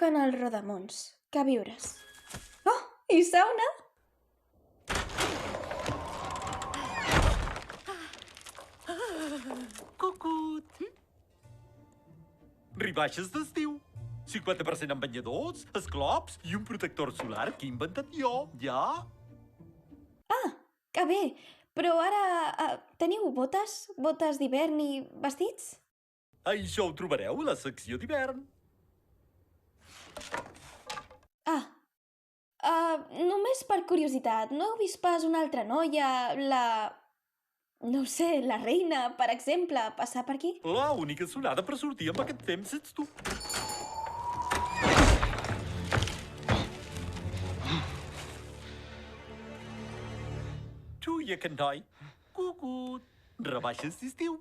en els rodamons. Que viures. Oh, i sauna! Cucut! Rebaixes d'estiu. 50% en banyadors, esclops i un protector solar que he inventat jo, ja. Ah, que bé! Però ara teniu botes? Botes d'hivern i vestits? Això ho trobareu a la secció d'hivern. Només per curiositat, no heu vist pas una altra noia, no ho sé, la reina, per exemple, passar per aquí? La única sonada per sortir amb aquest temps ets tu. Tu i aquest noi. Cucut. Rebaixes d'estiu.